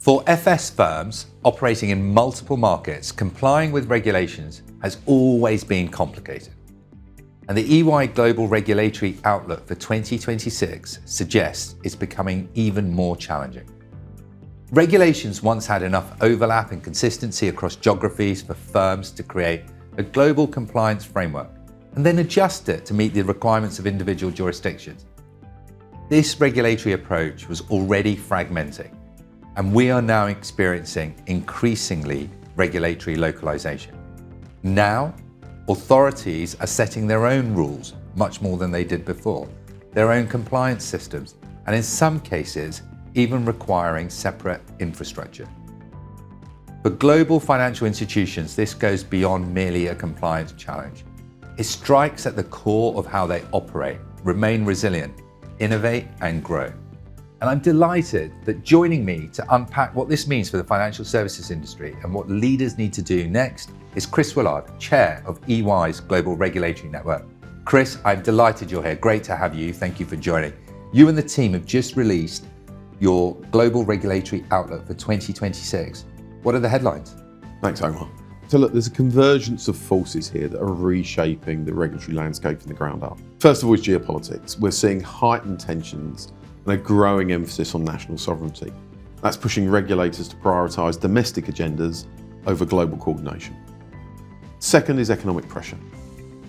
For FS firms operating in multiple markets, complying with regulations has always been complicated. And the EY Global Regulatory Outlook for 2026 suggests it's becoming even more challenging. Regulations once had enough overlap and consistency across geographies for firms to create a global compliance framework and then adjust it to meet the requirements of individual jurisdictions. This regulatory approach was already fragmenting, and we are now experiencing increasingly regulatory localization. Now, authorities are setting their own rules much more than they did before, their own compliance systems, and in some cases, even requiring separate infrastructure. For global financial institutions, this goes beyond merely a compliance challenge. It strikes at the core of how they operate, remain resilient, innovate, and grow. And I'm delighted that joining me to unpack what this means for the financial services industry and what leaders need to do next is Chris Woolard, Chair of EY's Global Regulatory Network. Chris, I'm delighted you're here. Great to have you. Thank you for joining. You and the team have just released your Global Regulatory Outlook for 2026. What are the headlines? Thanks, Omar. So look, there's a convergence of forces here that are reshaping the regulatory landscape from the ground up. First of all is geopolitics. We're seeing heightened tensions and a growing emphasis on national sovereignty. That's pushing regulators to prioritise domestic agendas over global coordination. Second is economic pressure.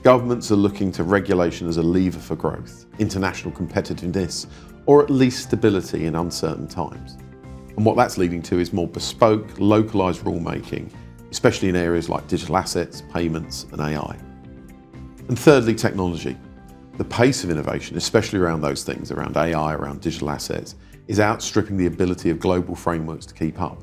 Governments are looking to regulation as a lever for growth, international competitiveness, or at least stability in uncertain times. And what that's leading to is more bespoke, localised rulemaking, especially in areas like digital assets, payments, and AI. And thirdly, technology. The pace of innovation, especially around those things, around AI, around digital assets, is outstripping the ability of global frameworks to keep up.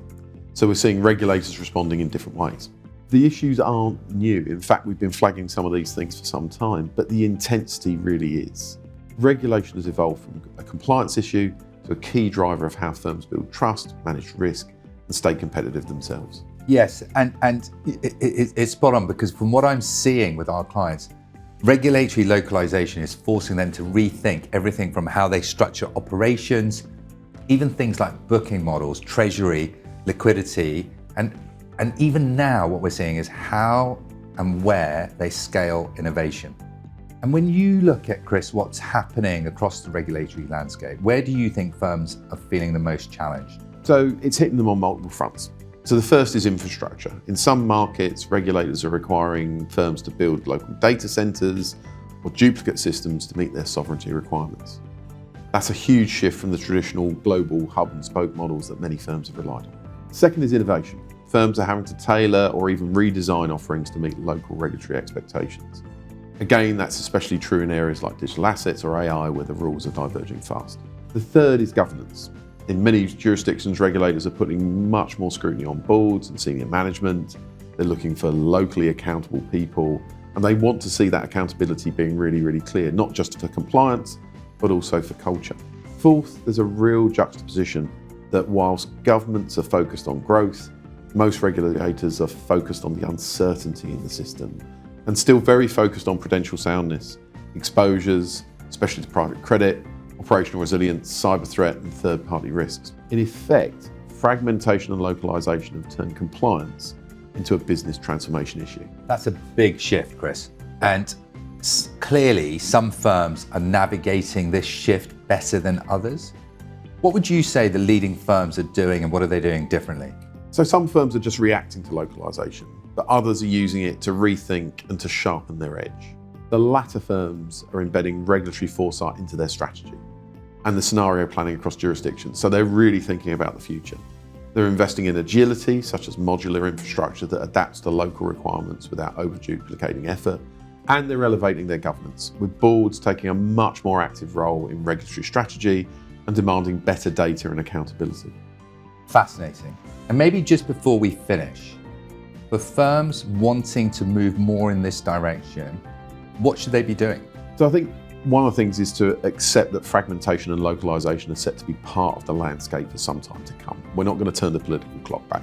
So we're seeing regulators responding in different ways. The issues aren't new. In fact, we've been flagging some of these things for some time, but the intensity really is. Regulation has evolved from a compliance issue to a key driver of how firms build trust, manage risk, and stay competitive themselves. Yes, and it's spot on, because from what I'm seeing with our clients, regulatory localization is forcing them to rethink everything from how they structure operations, even things like booking models, treasury, liquidity, and even now what we're seeing is how and where they scale innovation. And when you look at, Chris, what's happening across the regulatory landscape, where do you think firms are feeling the most challenged? So it's hitting them on multiple fronts. So the first is infrastructure. In some markets, regulators are requiring firms to build local data centres or duplicate systems to meet their sovereignty requirements. That's a huge shift from the traditional global hub and spoke models that many firms have relied on. Second is innovation. Firms are having to tailor or even redesign offerings to meet local regulatory expectations. Again, that's especially true in areas like digital assets or AI, where the rules are diverging fast. The third is governance. In many jurisdictions, regulators are putting much more scrutiny on boards and senior management. They're looking for locally accountable people, and they want to see that accountability being really, really clear, not just for compliance, but also for culture. Fourth, there's a real juxtaposition that whilst governments are focused on growth, most regulators are focused on the uncertainty in the system and still very focused on prudential soundness, exposures, especially to private credit, operational resilience, cyber threat, and third-party risks. In effect, fragmentation and localization have turned compliance into a business transformation issue. That's a big shift, Chris. And clearly, some firms are navigating this shift better than others. What would you say the leading firms are doing, and what are they doing differently? So some firms are just reacting to localization, but others are using it to rethink and to sharpen their edge. The latter firms are embedding regulatory foresight into their strategy and the scenario planning across jurisdictions, so they're really thinking about the future. They're investing in agility, such as modular infrastructure that adapts to local requirements without over-duplicating effort, and they're elevating their governance, with boards taking a much more active role in regulatory strategy and demanding better data and accountability. Fascinating. And maybe just before we finish, for firms wanting to move more in this direction, what should they be doing? So I think one of the things is to accept that fragmentation and localization are set to be part of the landscape for some time to come. We're not going to turn the political clock back.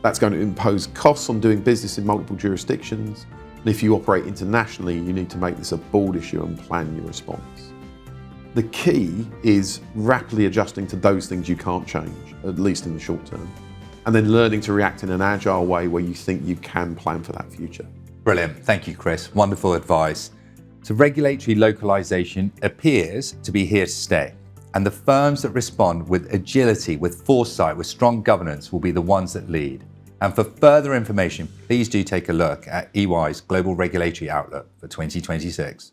That's going to impose costs on doing business in multiple jurisdictions. And if you operate internationally, you need to make this a board issue and plan your response. The key is rapidly adjusting to those things you can't change, at least in the short term, and then learning to react in an agile way where you think you can plan for that future. Brilliant. Thank you, Chris. Wonderful advice. So regulatory localization appears to be here to stay. And the firms that respond with agility, with foresight, with strong governance will be the ones that lead. And for further information, please do take a look at EY's Global Regulatory Outlook for 2026.